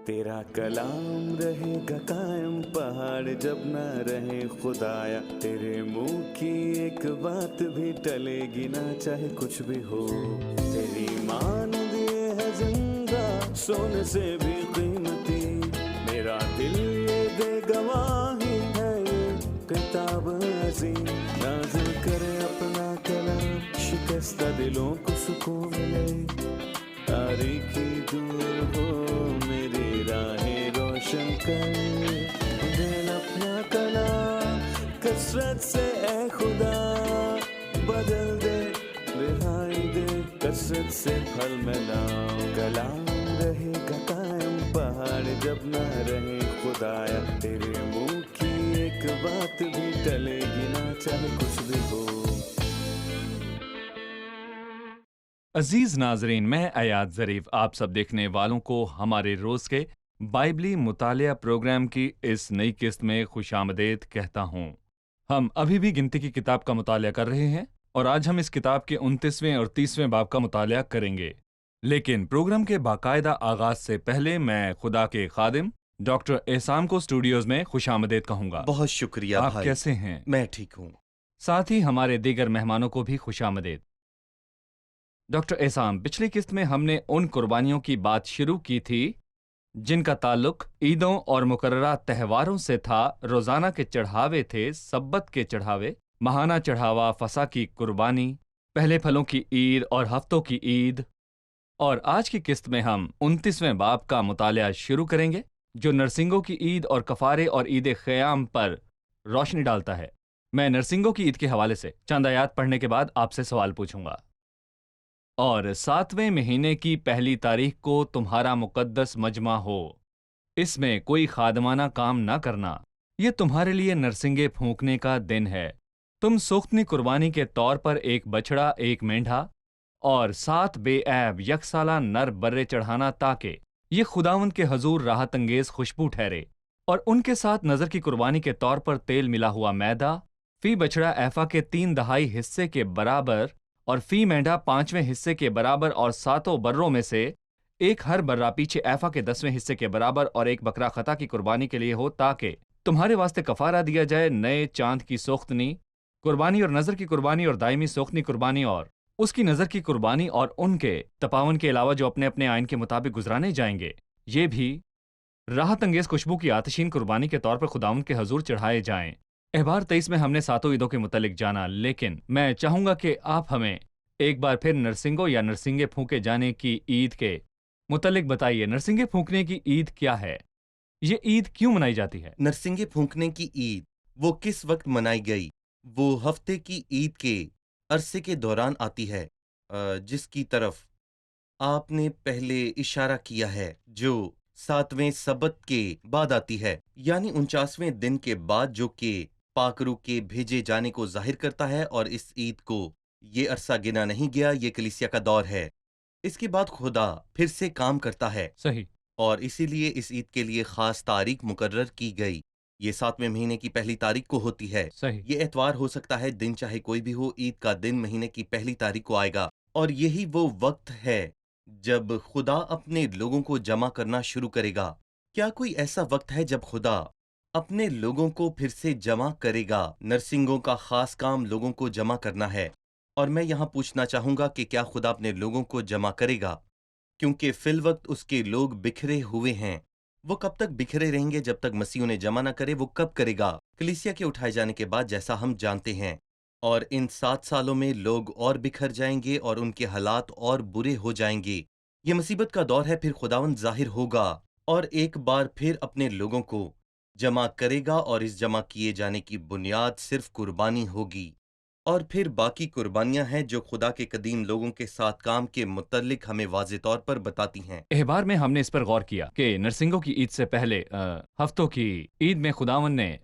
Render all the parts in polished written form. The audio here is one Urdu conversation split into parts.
تیرا کلام رہے گا قائم پہاڑ جب نہ رہے خدایا، تیرے منہ کی ایک بات بھی ٹلے گی نہ چاہے کچھ بھی ہو، تیری مان دیے ہے زندہ سونے سے بھی قیمتی، میرا دل یہ دے گواہی ہے یہ کتاب عظیم، نازل کرے اپنا کلام شکستہ دلوں کو سکون ملے، تاریکی دور ہو میری راہیں روشن کر، دل اپنا کلام کثرت سے اے خدا بدل دے، رہائی دے کثرت سے پھل ملاؤ، کلام رہے گا قائم پہاڑ جب نہ رہے خدایا، تیرے منہ کی ایک بات بھی ٹلے گی نہ چاہے کچھ بھی ہو۔ عزیز ناظرین، میں ایاد ظریف آپ سب دیکھنے والوں کو ہمارے روز کے بائبلی مطالعہ پروگرام کی اس نئی قسط میں خوش آمدید کہتا ہوں۔ ہم ابھی بھی گنتی کی کتاب کا مطالعہ کر رہے ہیں اور آج ہم اس کتاب کے 29ویں اور 30ویں باب کا مطالعہ کریں گے، لیکن پروگرام کے باقاعدہ آغاز سے پہلے میں خدا کے خادم ڈاکٹر احسام کو اسٹوڈیوز میں خوش آمدید کہوں گا۔ بہت شکریہ آپ بھائی، کیسے ہیں؟ میں ٹھیک ہوں۔ ساتھ ہی ہمارے دیگر مہمانوں کو بھی خوش آمدید۔ ڈاکٹر احسام، پچھلی قسط میں ہم نے ان قربانیوں کی بات شروع کی تھی جن کا تعلق عیدوں اور مقررہ تہواروں سے تھا۔ روزانہ کے چڑھاوے تھے، سبت کے چڑھاوے، ماہانہ چڑھاوا، فسح کی قربانی، پہلے پھلوں کی عید اور ہفتوں کی عید، اور آج کی قسط میں ہم 29ویں باب کا مطالعہ شروع کریں گے جو نرسنگوں کی عید اور کفارے اور عید خیام پر روشنی ڈالتا ہے۔ میں نرسنگوں کی عید کے حوالے سے چند آیات پڑھنے کے بعد آپ سے سوال پوچھوں گا۔ اور 7ویں مہینے کی پہلی تاریخ کو تمہارا مقدس مجمع ہو، اس میں کوئی خادمانہ کام نہ کرنا، یہ تمہارے لیے نرسنگے پھونکنے کا دن ہے۔ تم سوختنی قربانی کے طور پر ایک بچڑا، ایک مینڈھا اور 7 بے عیب یک سالہ نر برے چڑھانا تاکہ یہ خداوند کے حضور راحت انگیز خوشبو ٹھہرے، اور ان کے ساتھ نظر کی قربانی کے طور پر تیل ملا ہوا میدا فی بچڑا ایفا کے 3/4 حصے کے برابر اور فی مینڈھا 5ویں حصے کے برابر، اور 7 بروں میں سے ایک ہر برہ پیچھے ایفا کے 10ویں حصے کے برابر، اور ایک بکرا خطا کی قربانی کے لیے ہو تاکہ تمہارے واسطے کفارہ دیا جائے۔ نئے چاند کی سوختنی قربانی اور نظر کی قربانی اور دائمی سوختنی قربانی اور اس کی نظر کی قربانی اور ان کے تپاون کے علاوہ جو اپنے اپنے آئین کے مطابق گزرانے جائیں گے، یہ بھی راحت انگیز خوشبو کی آتشین قربانی کے طور پر خداوند کے حضور چڑھائے جائیں۔ احبار 23 میں ہم نے 7 عیدوں کے متعلق جانا، لیکن میں چاہوں گا کہ آپ ہمیں ایک بار پھر نرسنگوں یا نرسنگے پھونکے جانے کی عید کے متعلق بتائیے۔ نرسنگے پھونکنے کی عید کیا ہے؟ یہ عید کیوں منائی جاتی ہے؟ نرسنگے پھونکنے کی عید وہ کس وقت منائی گئی؟ وہ ہفتے کی عید کے عرصے کے دوران آتی ہے، جس کی طرف آپ نے پہلے اشارہ کیا ہے، جو 7ویں سبت کے بعد آتی ہے، یعنی 49ویں دن کے بعد، جو کہ پاک روح کے بھیجے جانے کو ظاہر کرتا ہے۔ اور اس عید کو یہ عرصہ گنا نہیں گیا، یہ کلیسیا کا دور ہے۔ اس کے بعد خدا پھر سے کام کرتا ہے، صحیح۔ اور اسی لیے اس عید کے لیے خاص تاریخ مقرر کی گئی۔ یہ 7ویں مہینے کی پہلی تاریخ کو ہوتی ہے۔ صحیح۔ یہ اتوار ہو سکتا ہے، دن چاہے کوئی بھی ہو، عید کا دن مہینے کی پہلی تاریخ کو آئے گا، اور یہی وہ وقت ہے جب خدا اپنے لوگوں کو جمع کرنا شروع کرے گا۔ کیا کوئی ایسا وقت ہے جب خدا اپنے لوگوں کو پھر سے جمع کرے گا؟ نرسنگوں کا خاص کام لوگوں کو جمع کرنا ہے، اور میں یہاں پوچھنا چاہوں گا کہ کیا خدا اپنے لوگوں کو جمع کرے گا؟ کیونکہ فی الوقت اس کے لوگ بکھرے ہوئے ہیں۔ وہ کب تک بکھرے رہیں گے؟ جب تک مسیح انہیں جمع نہ کرے۔ وہ کب کرے گا؟ کلیسیا کے اٹھائے جانے کے بعد، جیسا ہم جانتے ہیں۔ اور ان 7 سالوں میں لوگ اور بکھر جائیں گے اور ان کے حالات اور برے ہو جائیں گے۔ یہ مصیبت کا دور ہے، پھر خداوند ظاہر ہوگا اور ایک بار پھر اپنے لوگوں کو جمع کرے گا، اور اس جمع کیے جانے کی بنیاد صرف قربانی ہوگی، اور پھر باقی قربانیاں ہیں جو خدا کے قدیم لوگوں کے ساتھ کام کے متعلق ہمیں واضح طور پر بتاتی ہیں۔ احبار میں ہم نے اس پر غور کیا کہ نرسنگوں کی عید سے پہلے ہفتوں کی عید میں خداوند نے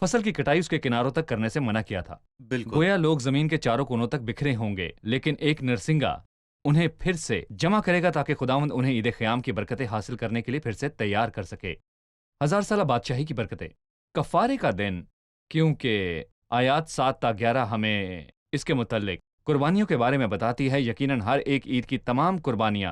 فصل کی کٹائی اس کے کناروں تک کرنے سے منع کیا تھا۔ بالکل گویا لوگ زمین کے چاروں کونوں تک بکھرے ہوں گے، لیکن ایک نرسنگا انہیں پھر سے جمع کرے گا تاکہ خداوند انہیں عید خیام کی برکتیں حاصل کرنے کے لیے پھر سے تیار کر سکے۔ 1000 سالہ بادشاہی کی برکتیں، کفارے کا دن، کیونکہ آیات 7 تا 11 ہمیں اس کے متعلق قربانیوں کے بارے میں بتاتی ہے۔ یقیناً ہر ایک عید کی تمام قربانیاں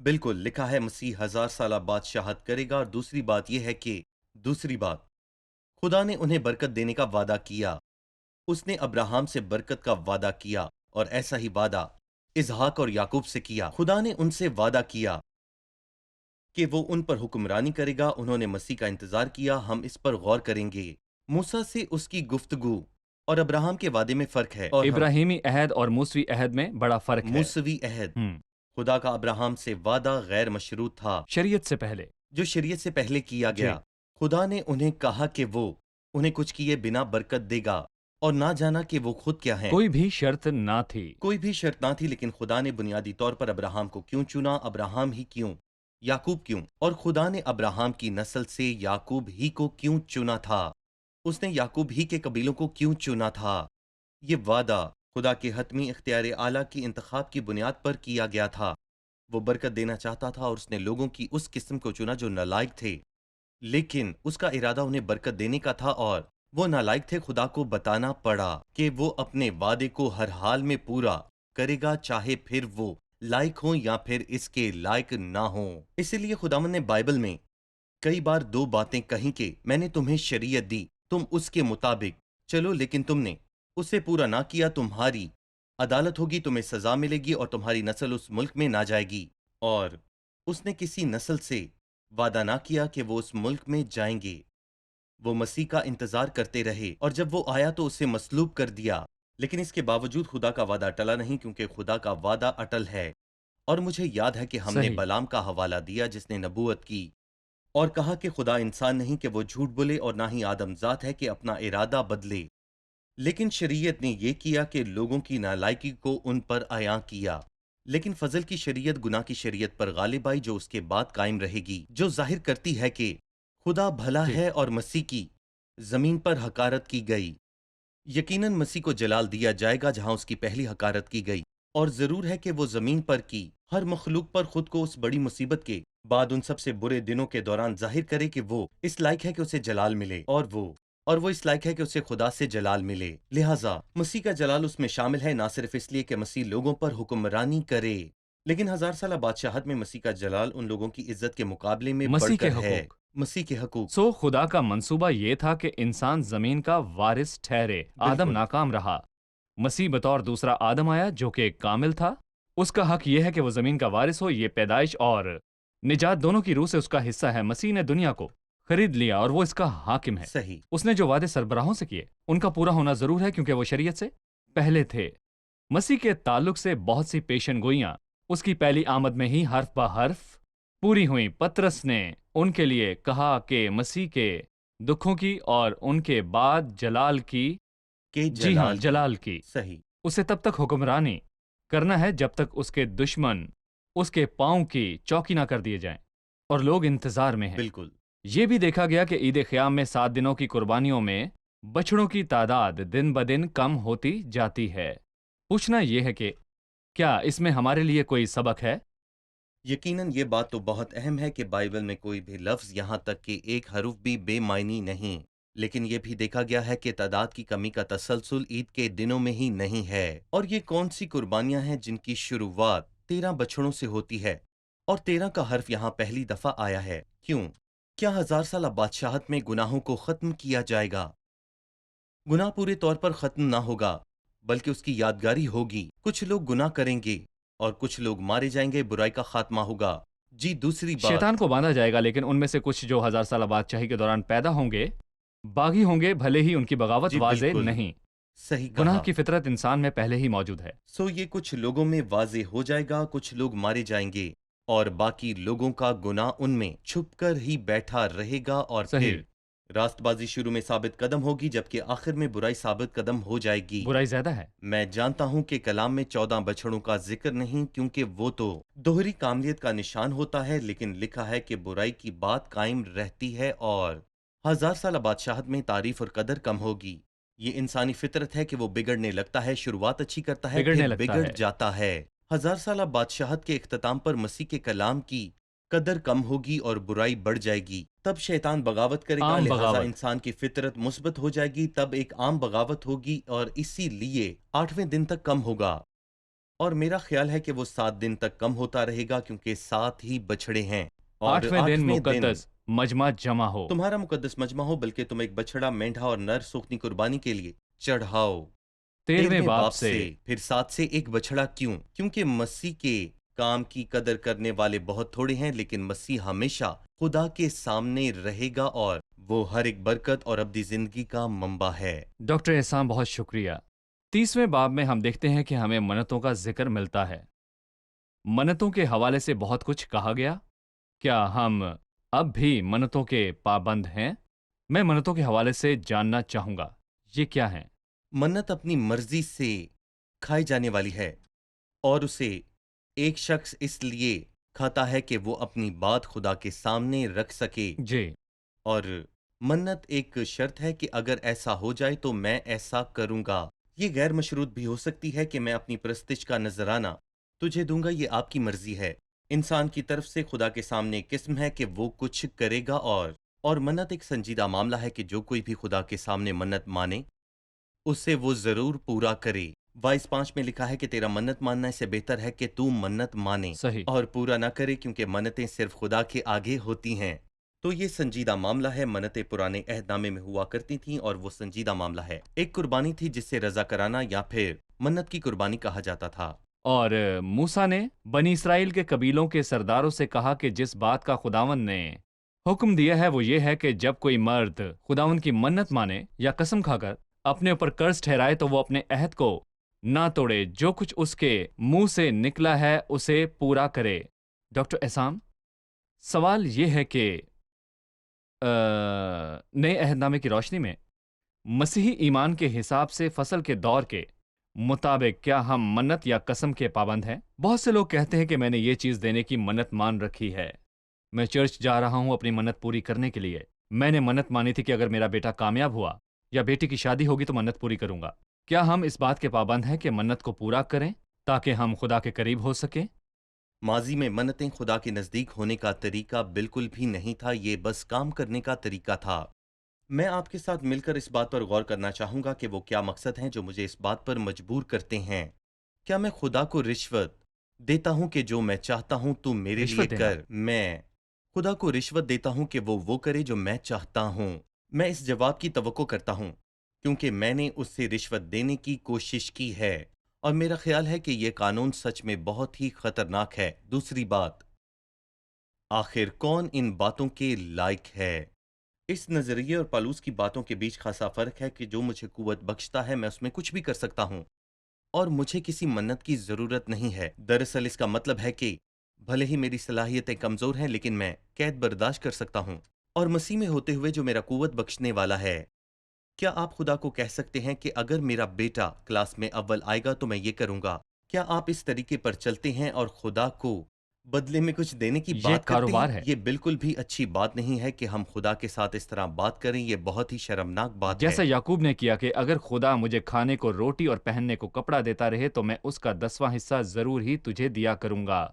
بالکل لکھا ہے مسیح 1000 سالہ بادشاہت کرے گا، اور دوسری بات خدا نے انہیں برکت دینے کا وعدہ کیا۔ اس نے ابراہم سے برکت کا وعدہ کیا، اور ایسا ہی وعدہ اسحاق اور یعقوب سے کیا۔ خدا نے ان سے وعدہ کیا کہ وہ ان پر حکمرانی کرے گا۔ انہوں نے مسیح کا انتظار کیا۔ ہم اس پر غور کریں گے۔ موسیٰ سے اس کی گفتگو اور ابراہم کے وعدے میں فرق ہے، اور ہم ابراہیمی عہد اور موسوی عہد میں بڑا فرق ہے۔ موسوی عہد، ہم، خدا کا ابراہم سے وعدہ غیر مشروط تھا شریعت سے پہلے۔ جو شریعت سے پہلے کیا گیا۔ جی۔ خدا نے انہیں کہا کہ وہ انہیں کچھ کیے بنا برکت دے گا، اور نہ جانا کہ وہ خود کیا ہیں۔ کوئی بھی شرط نہ تھی۔ کوئی بھی شرط نہ تھی، لیکن خدا نے بنیادی طور پر ابراہم کو کیوں چنا؟ ابراہم ہی کیوں؟ یعقوب کیوں؟ اور خدا نے ابراہم کی نسل سے یعقوب ہی کو کیوں چنا تھا؟ اس نے یعقوب ہی کے قبیلوں کو کیوں چنا تھا؟ یہ وعدہ خدا کے حتمی اختیار اعلیٰ کی انتخاب کی بنیاد پر کیا گیا تھا۔ وہ برکت دینا چاہتا تھا، اور اس نے لوگوں کی اس قسم کو چنا جو نالائق تھے، لیکن اس کا ارادہ انہیں برکت دینے کا تھا، اور وہ نالائق تھے۔ خدا کو بتانا پڑا کہ وہ اپنے وعدے کو ہر حال میں پورا کرے گا، چاہے پھر وہ لائق ہوں یا پھر اس کے لائق نہ ہوں۔ اسی لیے خداوند نے بائبل میں کئی بار دو باتیں کہیں کہ میں نے تمہیں شریعت دی، تم اس کے مطابق چلو، لیکن تم نے اسے پورا نہ کیا، تمہاری عدالت ہوگی، تمہیں سزا ملے گی، اور تمہاری نسل اس ملک میں نہ جائے گی۔ اور اس نے کسی نسل سے وعدہ نہ کیا کہ وہ اس ملک میں جائیں گے۔ وہ مسیح کا انتظار کرتے رہے، اور جب وہ آیا تو اسے مصلوب کر دیا، لیکن اس کے باوجود خدا کا وعدہ ٹلا نہیں، کیونکہ خدا کا وعدہ اٹل ہے۔ اور مجھے یاد ہے کہ ہم نے صحیح۔ بلام کا حوالہ دیا جس نے نبوت کی اور کہا کہ خدا انسان نہیں کہ وہ جھوٹ بولے، اور نہ ہی آدم ذات ہے کہ اپنا ارادہ بدلے، لیکن شریعت نے یہ کیا کہ لوگوں کی نالائکی کو ان پر عیاں کیا۔ لیکن فضل کی شریعت گناہ کی شریعت پر غالب آئی، جو اس کے بعد قائم رہے گی، جو ظاہر کرتی ہے کہ خدا بھلا جی۔ ہے، اور مسیح کی زمین پر حقارت کی گئی۔ یقیناً مسیح کو جلال دیا جائے گا جہاں اس کی پہلی حقارت کی گئی، اور ضرور ہے کہ وہ زمین پر کی ہر مخلوق پر خود کو اس بڑی مصیبت کے بعد ان سب سے برے دنوں کے دوران ظاہر کرے کہ وہ اس لائق ہے کہ اسے جلال ملے، اور وہ اس لائق ہے کہ اسے خدا سے جلال ملے۔ لہٰذا مسیح کا جلال اس میں شامل ہے، نہ صرف اس لیے کہ مسیح لوگوں پر حکمرانی کرے، لیکن 1000 سالہ بادشاہت میں مسیح کا جلال ان لوگوں کی عزت کے مقابلے میں بڑھ مسیح کے کر ہے۔ حقوق۔ مسیح کے حقوق، سو خدا کا منصوبہ یہ تھا کہ انسان زمین کا وارث ٹھہرے۔ آدم بالکل۔ ناکام رہا، مسیح بطور دوسرا آدم آیا جو کہ کامل تھا۔ اس کا حق یہ ہے کہ وہ زمین کا وارث ہو۔ یہ پیدائش اور نجات دونوں کی روح سے اس کا حصہ ہے۔ مسیح نے دنیا کو خرید لیا اور وہ اس کا حاکم ہے۔ صحیح، اس نے جو وعدے سربراہوں سے کیے ان کا پورا ہونا ضرور ہے، کیونکہ وہ شریعت سے پہلے تھے۔ مسیح کے تعلق سے بہت سی پیشن گوئیاں اس کی پہلی آمد میں ہی حرف بہ حرف پوری ہوئیں۔ پطرس نے ان کے لیے کہا کہ مسیح کے دکھوں کی اور ان کے بعد جلال کی، کہ جی ہاں، جلال کی، صحیح، اسے تب تک حکمرانی کرنا ہے جب تک اس کے دشمن اس کے پاؤں کی چوکی نہ کر دیے جائیں، اور لوگ انتظار میں ہیں۔ بالکل، یہ بھی دیکھا گیا کہ عید خیام میں 7 دنوں کی قربانیوں میں بچڑوں کی تعداد دن بدن کم ہوتی جاتی ہے۔ پوچھنا یہ ہے کہ کیا اس میں ہمارے لیے کوئی سبق ہے؟ یقیناً یہ بات تو بہت اہم ہے کہ بائبل میں کوئی بھی لفظ، یہاں تک کہ ایک حرف بھی بے معنی نہیں، لیکن یہ بھی دیکھا گیا ہے کہ تعداد کی کمی کا تسلسل عید کے دنوں میں ہی نہیں ہے۔ اور یہ کون سی قربانیاں ہیں جن کی شروعات 13 بچڑوں سے ہوتی ہے، اور 13 کا حرف یہاں پہلی دفعہ آیا ہے؟ کیوں؟ کیا 1000 سالہ بادشاہت میں گناہوں کو ختم کیا جائے گا؟ گناہ پورے طور پر ختم نہ ہوگا، بلکہ اس کی یادگاری ہوگی۔ کچھ لوگ گناہ کریں گے اور کچھ لوگ مارے جائیں گے، برائی کا خاتمہ ہوگا۔ جی، دوسری بات، شیطان کو باندھا جائے گا، لیکن ان میں سے کچھ جو 1000 سالہ بادشاہی کے دوران پیدا ہوں گے باغی ہوں گے، بھلے ہی ان کی بغاوت جی واضح بالکل، نہیں۔ صحیح گناہ کہا۔ کی فطرت انسان میں پہلے ہی موجود ہے۔ سو یہ کچھ لوگوں میں واضح ہو جائے گا، کچھ لوگ مارے جائیں گے، اور باقی لوگوں کا گناہ ان میں چھپ کر ہی بیٹھا رہے گا، اور صحیح۔ پھر راست بازی شروع میں ثابت قدم ہوگی، جبکہ آخر میں برائی ثابت قدم ہو جائے گی۔ برائی زیادہ ہے۔ میں جانتا ہوں کہ کلام میں 14 بچڑوں کا ذکر نہیں، کیونکہ وہ تو دوہری کاملیت کا نشان ہوتا ہے، لیکن لکھا ہے کہ برائی کی بات قائم رہتی ہے، اور 1000 سالہ بادشاہت میں تعریف اور قدر کم ہوگی۔ یہ انسانی فطرت ہے کہ وہ بگڑنے لگتا ہے، شروعات اچھی کرتا ہے، بگڑنے پھر لگتا بگڑ ہے۔ جاتا ہے۔ 1000 سالہ بادشاہت کے اختتام پر مسیح کے کلام کی قدر کم ہوگی اور برائی بڑھ جائے گی۔ تب شیطان بغاوت کرے گا، عام لہٰذا بغاوت۔ انسان کی فطرت مثبت ہو جائے گی، تب ایک عام بغاوت ہوگی، اور اسی لیے 8ویں دن تک کم ہوگا۔ اور میرا خیال ہے کہ وہ 7 دن تک کم ہوتا رہے گا کیونکہ 7 ہی بچڑے ہیں، اور 8ویں دن 8ویں دن مقدس مجمع جمع ہو۔ تمہارا مقدس مجمع ہو، بلکہ تم ایک بچڑا، مینڈھا اور نر سوختنی قربانی کے لیے چڑھاؤ۔ 13ویں 13ویں باب باب سے سے پھر 7 سے ایک بچڑا کیوں؟ کیونکہ مسیح کے کام کی قدر کرنے والے بہت تھوڑے ہیں، لیکن مسیح ہمیشہ خدا کے سامنے رہے گا اور وہ ہر ایک برکت اور ابدی زندگی کا منبع ہے۔ ڈاکٹر احسان بہت شکریہ۔ 30ویں باب میں ہم دیکھتے ہیں کہ ہمیں منتوں کا ذکر ملتا ہے۔ منتوں کے حوالے سے بہت کچھ کہا گیا۔ کیا ہم اب بھی منتوں کے پابند ہیں؟ میں منتوں کے حوالے سے جاننا چاہوں گا، یہ کیا ہیں؟ منت اپنی مرضی سے کھائی جانے والی ہے، اور اسے ایک شخص اس لیے کھاتا ہے کہ وہ اپنی بات خدا کے سامنے رکھ سکے، جی، اور منت ایک شرط ہے کہ اگر ایسا ہو جائے تو میں ایسا کروں گا۔ یہ غیر مشروط بھی ہو سکتی ہے کہ میں اپنی پرستش کا نذرانہ تجھے دوں گا، یہ آپ کی مرضی ہے۔ انسان کی طرف سے خدا کے سامنے ایک قسم ہے کہ وہ کچھ کرے گا، اور منت ایک سنجیدہ معاملہ ہے کہ جو کوئی بھی خدا کے سامنے منت مانے اسے وہ ضرور پورا کرے۔ 22:5 میں لکھا ہے کہ تیرا منت ماننا اسے بہتر ہے کہ تو منت مانے صحیح۔ اور پورا نہ کرے، کیونکہ منتیں صرف خدا کے آگے ہوتی ہیں۔ تو یہ سنجیدہ معاملہ ہے۔ منتیں پرانے عہد نامے میں ہوا کرتی تھیں اور وہ سنجیدہ معاملہ ہے۔ ایک قربانی تھی جس سے رضا کرانا یا پھر منت کی قربانی کہا جاتا تھا۔ اور موسیٰ نے بنی اسرائیل کے قبیلوں کے سرداروں سے کہا کہ جس بات کا خداوند نے حکم دیا ہے وہ یہ ہے کہ جب کوئی مرد خداوند کی منت مانے یا قسم کھا کر اپنے اوپر قرض ٹھہرائے تو وہ اپنے عہد کو نہ توڑے، جو کچھ اس کے منہ سے نکلا ہے اسے پورا کرے۔ ڈاکٹر احسان، سوال یہ ہے کہ نئے عہد نامے کی روشنی میں مسیحی ایمان کے حساب سے فصل کے دور کے مطابق کیا ہم منت یا قسم کے پابند ہیں؟ بہت سے لوگ کہتے ہیں کہ میں نے یہ چیز دینے کی منت مان رکھی ہے، میں چرچ جا رہا ہوں اپنی منت پوری کرنے کے لیے، میں نے منت مانی تھی کہ اگر میرا بیٹا کامیاب ہوا یا بیٹی کی شادی ہوگی تو منت پوری کروں گا۔ کیا ہم اس بات کے پابند ہیں کہ منت کو پورا کریں تاکہ ہم خدا کے قریب ہو سکیں؟ ماضی میں منتیں خدا کے نزدیک ہونے کا طریقہ بالکل بھی نہیں تھا، یہ بس کام کرنے کا طریقہ تھا۔ میں آپ کے ساتھ مل کر اس بات پر غور کرنا چاہوں گا کہ وہ کیا مقصد ہیں جو مجھے اس بات پر مجبور کرتے ہیں۔ کیا میں خدا کو رشوت دیتا ہوں کہ جو میں چاہتا ہوں تو میرے لیے رشوت دینا؟ کر؟ میں خدا کو رشوت دیتا ہوں کہ وہ کرے جو میں چاہتا ہوں؟ میں اس جواب کی توقع کرتا ہوں کیونکہ میں نے اس سے رشوت دینے کی کوشش کی ہے، اور میرا خیال ہے کہ یہ قانون سچ میں بہت ہی خطرناک ہے۔ دوسری بات، آخر کون ان باتوں کے لائق ہے؟ اس نظریے اور پالوس کی باتوں کے بیچ خاصا فرق ہے کہ جو مجھے قوت بخشتا ہے میں اس میں کچھ بھی کر سکتا ہوں، اور مجھے کسی منت کی ضرورت نہیں ہے۔ دراصل اس کا مطلب ہے کہ بھلے ہی میری صلاحیتیں کمزور ہیں لیکن میں قید برداشت کر سکتا ہوں، اور مسیح میں ہوتے ہوئے جو میرا قوت بخشنے والا ہے۔ کیا آپ خدا کو کہہ سکتے ہیں کہ اگر میرا بیٹا کلاس میں اول آئے گا تو میں یہ کروں گا؟ کیا آپ اس طریقے پر چلتے ہیں اور خدا کو بدلے میں کچھ دینے کی یہ بات کرتے کاروبار ہیں؟ ہے۔ یہ بالکل بھی اچھی بات نہیں ہے کہ ہم خدا کے ساتھ اس طرح بات کریں، یہ بہت ہی شرمناک بات جیسا ہے۔ یعقوب نے کیا کہ اگر خدا مجھے کھانے کو روٹی اور پہننے کو کپڑا دیتا رہے تو میں اس کا 10واں حصہ ضرور ہی تجھے دیا کروں گا۔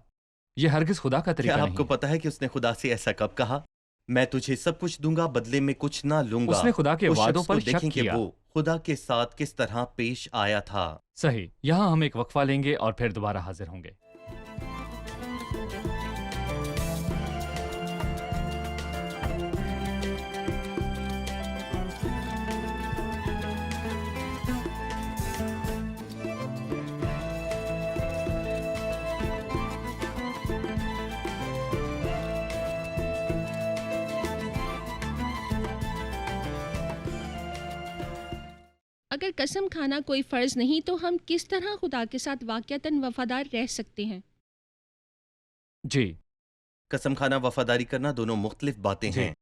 یہ ہرگز خدا کا طریقہ کیا آپ نہیں کو ہے۔ پتا ہے کہ اس نے خدا سے ایسا کب کہا؟ میں تجھے سب کچھ دوں گا، بدلے میں کچھ نہ لوں گا۔ اس نے خدا کے اس وعدوں شخص پر کو دیکھیں شک کہ کیا۔ وہ خدا کے ساتھ کس طرح پیش آیا تھا۔ صحیح، یہاں ہم ایک وقفہ لیں گے اور پھر دوبارہ حاضر ہوں گے۔ اگر قسم کھانا کوئی فرض نہیں تو ہم کس طرح خدا کے ساتھ واقعتاً وفادار رہ سکتے ہیں؟ جی قسم کھانا، وفاداری کرنا دونوں مختلف باتیں جی۔ ہیں۔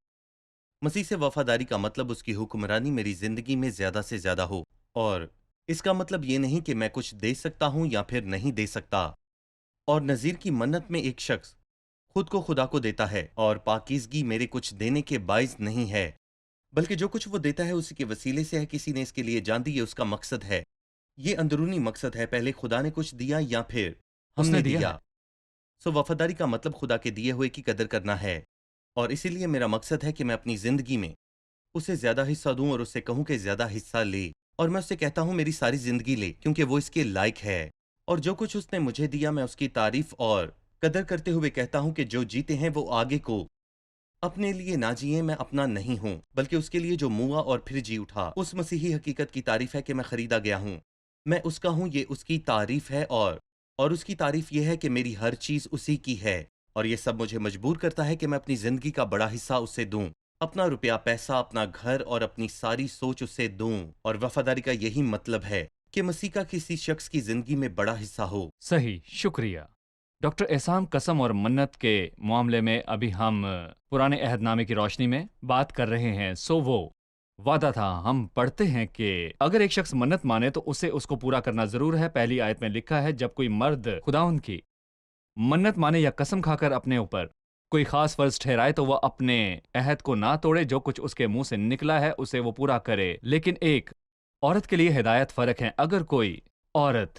مسیح سے وفاداری کا مطلب اس کی حکمرانی میری زندگی میں زیادہ سے زیادہ ہو، اور اس کا مطلب یہ نہیں کہ میں کچھ دے سکتا ہوں یا پھر نہیں دے سکتا۔ اور نذیر کی منت میں ایک شخص خود کو خدا کو دیتا ہے، اور پاکیزگی میرے کچھ دینے کے باعث نہیں ہے، بلکہ جو کچھ وہ دیتا ہے اسی کے وسیلے سے ہے۔ کسی نے اس کے لیے جان دی، یہ اس کا مقصد ہے، یہ اندرونی مقصد ہے۔ پہلے خدا نے کچھ دیا یا پھر ہم اس نے نے دیا دیا۔ ہے۔ سو وفاداری کا مطلب خدا کے دیے ہوئے کی قدر کرنا ہے، اور اسی لیے میرا مقصد ہے کہ میں اپنی زندگی میں اسے زیادہ حصہ دوں اور اسے کہوں کہ زیادہ حصہ لے، اور میں اسے کہتا ہوں میری ساری زندگی لے کیونکہ وہ اس کے لائق ہے۔ اور جو کچھ اس نے مجھے دیا میں اس کی تعریف اور قدر کرتے ہوئے کہتا ہوں کہ جو جیتے ہیں وہ آگے کو اپنے لیے نہ جیے، میں اپنا نہیں ہوں بلکہ اس کے لیے جو موا اور پھر جی اٹھا۔ اس مسیحی حقیقت کی تعریف ہے کہ میں خریدا گیا ہوں، میں اس کا ہوں، یہ اس کی تعریف ہے اور اس کی تعریف یہ ہے کہ میری ہر چیز اسی کی ہے، اور یہ سب مجھے مجبور کرتا ہے کہ میں اپنی زندگی کا بڑا حصہ اسے دوں، اپنا روپیہ پیسہ، اپنا گھر اور اپنی ساری سوچ اسے دوں۔ اور وفاداری کا یہی مطلب ہے کہ مسیح کا کسی شخص کی زندگی میں بڑا حصہ ہو۔ صحیح، شکریہ ڈاکٹر احسام۔ قسم اور منت کے معاملے میں ابھی ہم پرانے عہد نامے کی روشنی میں بات کر رہے ہیں۔ وہ وعدہ تھا، ہم پڑھتے ہیں کہ اگر ایک شخص منت مانے تو اسے اس کو پورا کرنا ضرور ہے۔ پہلی آیت میں لکھا ہے جب کوئی مرد خداوند کی منت مانے یا قسم کھا کر اپنے اوپر کوئی خاص فرض ٹھہرائے تو وہ اپنے عہد کو نہ توڑے، جو کچھ اس کے منہ سے نکلا ہے اسے وہ پورا کرے۔ لیکن ایک عورت کے لیے ہدایت فرق ہے۔ اگر کوئی عورت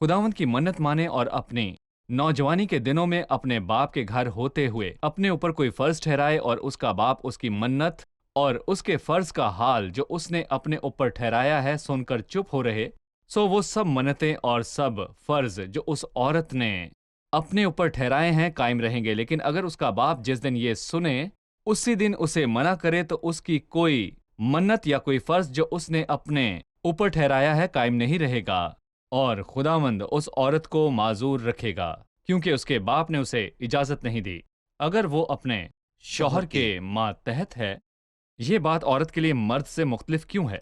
خداوند کی منت مانے اور اپنی نوجوانی کے دنوں میں اپنے باپ کے گھر ہوتے ہوئے اپنے اوپر کوئی فرض ٹھہرائے اور اس کا باپ اس کی منت اور اس کے فرض کا حال جو اس نے اپنے اوپر ٹھہرایا ہے سن کر چپ ہو رہے، وہ سب منتیں اور سب فرض جو اس عورت نے اپنے اوپر ٹھہرائے ہیں قائم رہیں گے۔ لیکن اگر اس کا باپ جس دن یہ سنے اسی دن اسے منع کرے تو اس کی کوئی منت یا کوئی فرض جو اس نے اپنے اوپر ٹھہرایا ہے قائم نہیں رہے گا، اور خداوند اس عورت کو معذور رکھے گا کیونکہ اس کے باپ نے اسے اجازت نہیں دی۔ اگر وہ اپنے شوہر کے ماتحت ہے، یہ بات عورت کے لیے مرد سے مختلف کیوں ہے؟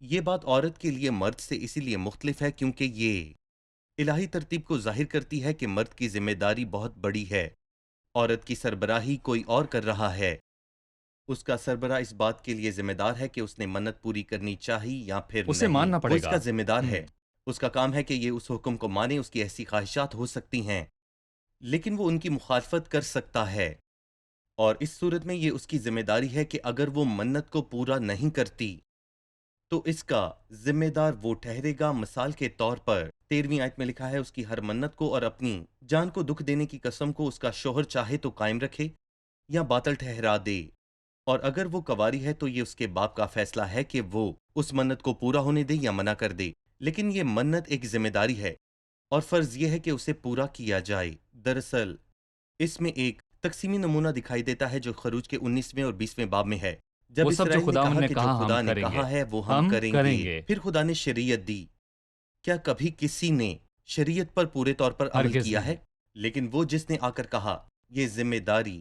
یہ بات عورت کے لیے مرد سے اسی لیے مختلف ہے کیونکہ یہ الہی ترتیب کو ظاہر کرتی ہے کہ مرد کی ذمہ داری بہت بڑی ہے، عورت کی سربراہی کوئی اور کر رہا ہے۔ اس کا سربراہ اس بات کے لیے ذمہ دار ہے کہ اس نے منت پوری کرنی چاہیے یا پھر اسے نہیں، ماننا پڑے وہ اس گا۔ کا ذمہ دار ہے، اس کا کام ہے کہ یہ اس حکم کو مانے۔ اس کی ایسی خواہشات ہو سکتی ہیں لیکن وہ ان کی مخالفت کر سکتا ہے، اور اس صورت میں یہ اس کی ذمہ داری ہے کہ اگر وہ منت کو پورا نہیں کرتی تو اس کا ذمہ دار وہ ٹھہرے گا۔ مثال کے طور پر 13ویں آیت میں لکھا ہے اس کی ہر منت کو اور اپنی جان کو دکھ دینے کی قسم کو اس کا شوہر چاہے تو قائم رکھے یا باطل ٹھہرا دے، اور اگر وہ کنواری ہے تو یہ اس کے باپ کا فیصلہ ہے کہ وہ اس منت کو پورا ہونے دے یا منع کر دے۔ لیکن یہ منت ایک ذمہ داری ہے اور فرض یہ ہے کہ اسے پورا کیا جائے۔ دراصل اس میں ایک تقسیمی نمونہ دکھائی دیتا ہے جو خروج کے 19ویں اور 20ویں باب میں ہے، جب وہ سب جو اسرائیل نے خداوند کہا نے کہ کہا جو خدا ہم نے کریں کہا گے، ہے وہ ہم کریں گے، پھر خدا نے شریعت دی۔ کیا کبھی کسی نے شریعت پر پورے طور پر عمل ہرگز کیا ہے؟ نہیں۔ لیکن وہ جس نے آ کر کہا یہ ذمہ داری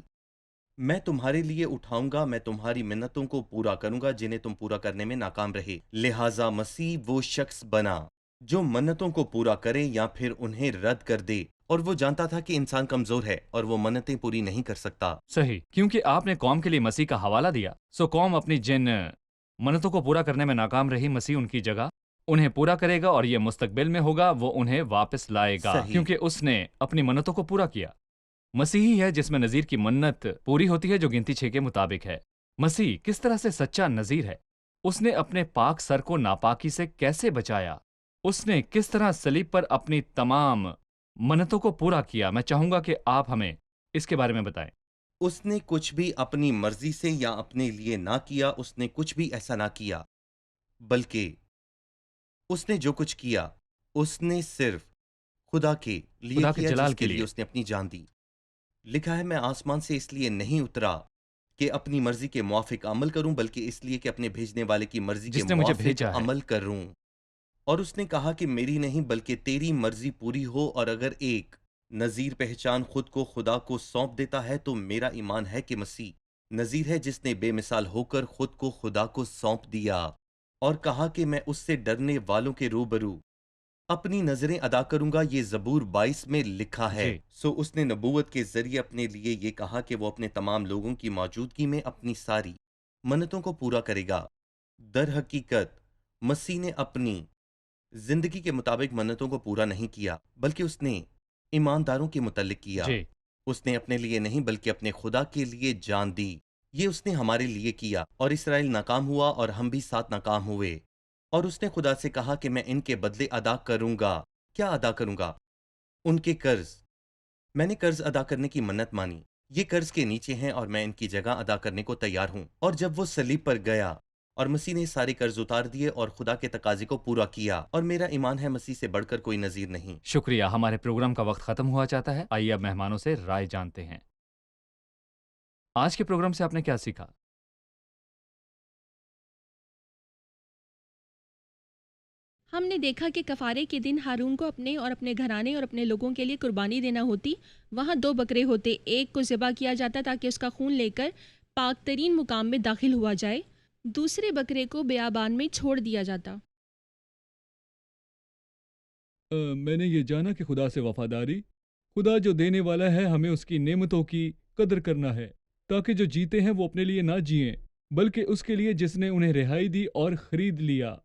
میں تمہارے لیے اٹھاؤں گا، میں تمہاری منتوں کو پورا کروں گا جنہیں تم پورا کرنے میں ناکام رہے۔ لہٰذا مسیح وہ شخص بنا جو منتوں کو پورا کرے یا پھر انہیں رد کر دے، اور وہ جانتا تھا کہ انسان کمزور ہے اور وہ منتیں پوری نہیں کر سکتا۔ صحیح، کیونکہ آپ نے قوم کے لیے مسیح کا حوالہ دیا، قوم اپنی جن منتوں کو پورا کرنے میں ناکام رہی، مسیح ان کی جگہ انہیں پورا کرے گا، اور یہ مستقبل میں ہوگا، وہ انہیں واپس لائے گا صحیح۔ کیونکہ اس نے اپنی منتوں کو پورا کیا۔ مسیحی ہے جس میں نذیر کی منت پوری ہوتی ہے جو گنتی 6 کے مطابق ہے۔ مسیح کس طرح سے سچا نذیر ہے؟ اس نے اپنے پاک سر کو ناپاکی سے کیسے بچایا؟ اس نے کس طرح صلیب پر اپنی تمام منتوں کو پورا کیا؟ میں چاہوں گا کہ آپ ہمیں اس کے بارے میں بتائیں۔ اس نے کچھ بھی اپنی مرضی سے یا اپنے لیے نہ کیا، اس نے کچھ بھی ایسا نہ کیا، بلکہ اس نے جو کچھ کیا اس نے صرف خدا کے لیے خدا کے کیا، جلال جس کے کے لیے لیے۔ اس نے اپنی جان دی۔ لکھا ہے میں آسمان سے اس لیے نہیں اترا کہ اپنی مرضی کے موافق عمل کروں، بلکہ اس لیے کہ اپنے بھیجنے والے کی مرضی کے جس نے مجھے موافق بھیجا ہے۔ عمل کروں۔ اور اس نے کہا کہ میری نہیں بلکہ تیری مرضی پوری ہو، اور اگر ایک نذیر پہچان خود کو خدا کو سونپ دیتا ہے تو میرا ایمان ہے کہ مسیح نذیر ہے جس نے بے مثال ہو کر خود کو خدا کو سونپ دیا، اور کہا کہ میں اس سے ڈرنے والوں کے روبرو اپنی نظریں ادا کروں گا۔ یہ زبور 22 میں لکھا ہے۔ جی۔ اس نے نبوت کے ذریعے اپنے لیے یہ کہا کہ وہ اپنے تمام لوگوں کی موجودگی میں اپنی ساری منتوں کو پورا کرے گا۔ در حقیقت مسیح نے اپنی زندگی کے مطابق منتوں کو پورا نہیں کیا، بلکہ اس نے ایمانداروں کے متعلق کیا۔ جی۔ اس نے اپنے لیے نہیں بلکہ اپنے خدا کے لیے جان دی۔ یہ اس نے ہمارے لیے کیا، اور اسرائیل ناکام ہوا اور ہم بھی ساتھ ناکام ہوئے۔ اور اس نے خدا سے کہا کہ میں ان کے بدلے ادا کروں گا۔ کیا ادا کروں گا؟ ان کے قرض۔ میں نے قرض ادا کرنے کی منت مانی، یہ قرض کے نیچے ہیں اور میں ان کی جگہ ادا کرنے کو تیار ہوں۔ اور جب وہ صلیب پر گیا اور مسیح نے سارے قرض اتار دیے اور خدا کے تقاضے کو پورا کیا، اور میرا ایمان ہے مسیح سے بڑھ کر کوئی نظیر نہیں۔ شکریہ، ہمارے پروگرام کا وقت ختم ہوا چاہتا ہے۔ آئیے اب مہمانوں سے رائے جانتے ہیں۔ آج کے پروگرام سے آپ نے کیا سیکھا؟ ہم نے دیکھا کہ کفارے کے دن ہارون کو اپنے اور اپنے گھرانے اور اپنے لوگوں کے لیے قربانی دینا ہوتی۔ وہاں 2 بکرے ہوتے، ایک کو ذبح کیا جاتا تاکہ اس کا خون لے کر پاک ترین مقام میں داخل ہوا جائے، دوسرے بکرے کو بیابان میں چھوڑ دیا جاتا۔ میں نے یہ جانا کہ خدا سے وفاداری، خدا جو دینے والا ہے ہمیں اس کی نعمتوں کی قدر کرنا ہے، تاکہ جو جیتے ہیں وہ اپنے لیے نہ جئیں بلکہ اس کے لیے جس نے انہیں رہائی دی اور خرید لیا۔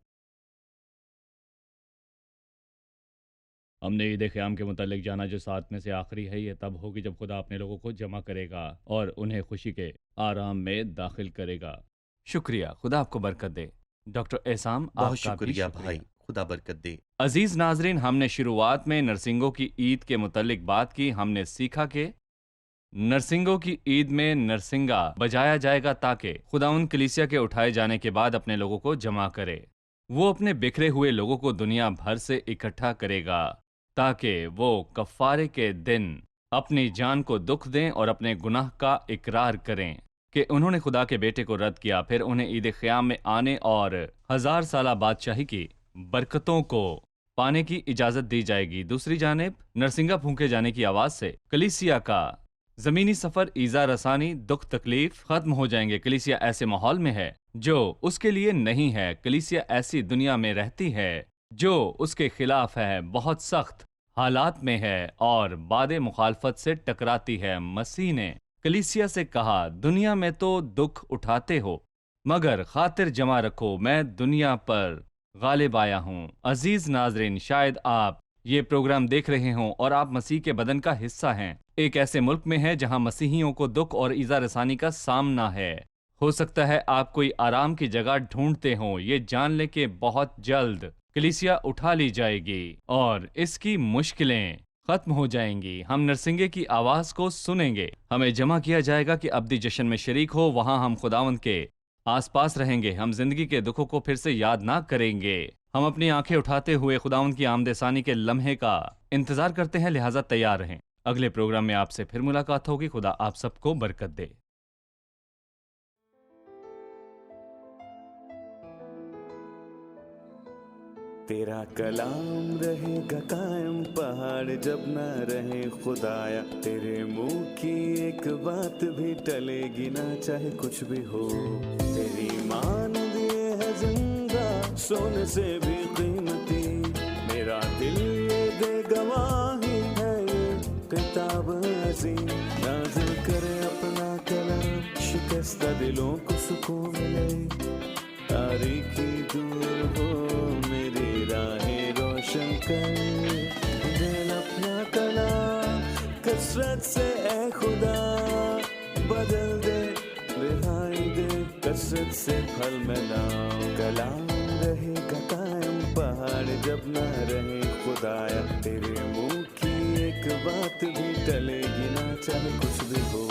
ہم نے عید قیام کے متعلق جانا جو 7 میں سے آخری ہے، یہ تب ہوگی جب خدا اپنے لوگوں کو جمع کرے گا اور انہیں خوشی کے آرام میں داخل کرے گا۔ شکریہ، خدا آپ کو برکت دے۔ ڈاکٹر احسام، بہت آپ کا بھی شکریہ بھائی، خدا برکت دے۔ عزیز ناظرین، ہم نے شروعات میں نرسنگوں کی عید کے متعلق بات کی۔ ہم نے سیکھا کہ نرسنگوں کی عید میں نرسنگا بجایا جائے گا تاکہ خداوند کلیسیا کے اٹھائے جانے کے بعد اپنے لوگوں کو جمع کرے۔ وہ اپنے بکھرے ہوئے لوگوں کو دنیا بھر سے اکٹھا کرے گا تاکہ وہ کفارے کے دن اپنی جان کو دکھ دیں اور اپنے گناہ کا اقرار کریں کہ انہوں نے خدا کے بیٹے کو رد کیا۔ پھر انہیں عید قیام میں آنے اور 1000 سالہ بادشاہی کی برکتوں کو پانے کی اجازت دی جائے گی۔ دوسری جانب نرسنگا پھونکے جانے کی آواز سے کلیسیا کا زمینی سفر، ایذا رسانی، دکھ تکلیف ختم ہو جائیں گے۔ کلیسیا ایسے ماحول میں ہے جو اس کے لیے نہیں ہے۔ کلیسیا ایسی دنیا میں رہتی ہے جو اس کے خلاف ہے، بہت سخت حالات میں ہے اور باد مخالفت سے ٹکراتی ہے۔ مسیح نے کلیسیا سے کہا، دنیا میں تو دکھ اٹھاتے ہو مگر خاطر جمع رکھو، میں دنیا پر غالب آیا ہوں۔ عزیز ناظرین، شاید آپ یہ پروگرام دیکھ رہے ہوں اور آپ مسیح کے بدن کا حصہ ہیں، ایک ایسے ملک میں ہے جہاں مسیحیوں کو دکھ اور ایذا رسانی کا سامنا ہے۔ ہو سکتا ہے آپ کوئی آرام کی جگہ ڈھونڈتے ہوں۔ یہ جان لیں کہ بہت جلد کلیسیا اٹھا لی جائے گی اور اس کی مشکلیں ختم ہو جائیں گی۔ ہم نرسنگے کی آواز کو سنیں گے، ہمیں جمع کیا جائے گا کہ ابدی جشن میں شریک ہو۔ وہاں ہم خداوند کے آس پاس رہیں گے، ہم زندگی کے دکھوں کو پھر سے یاد نہ کریں گے۔ ہم اپنی آنکھیں اٹھاتے ہوئے خداوند کی آمد ثانی کے لمحے کا انتظار کرتے ہیں، لہٰذا تیار رہیں۔ اگلے پروگرام میں آپ سے پھر ملاقات ہوگی۔ خدا آپ سب کو برکت دے۔ تیرا کلام رہے گا قائم، پہاڑ جب نہ رہے خدایا، تیرے منہ کی ایک بات بھی ٹلے گی نہ، چاہے کچھ بھی ہو۔ تیری مانند یہ ہے زندہ، سونے سے بھی قیمتی، میرا دل یہ دے گواہی ہے، یہ کتاب عظیم نازل کرے اپنا کلام، شکستہ دلوں کو سکون ملے، تاریکی دور ہو میری راہیں روشن کر، دل اپنا کلام کثرت سے اے خدا بدل دے، رہائی دے کثرت سے پھل ملاؤ۔ کلام رہے گا قائم، پہاڑ جب نہ رہے خدایا، تیرے منہ کی ایک بات بھی ٹلے گی نہ، چاہے کچھ بھی ہو۔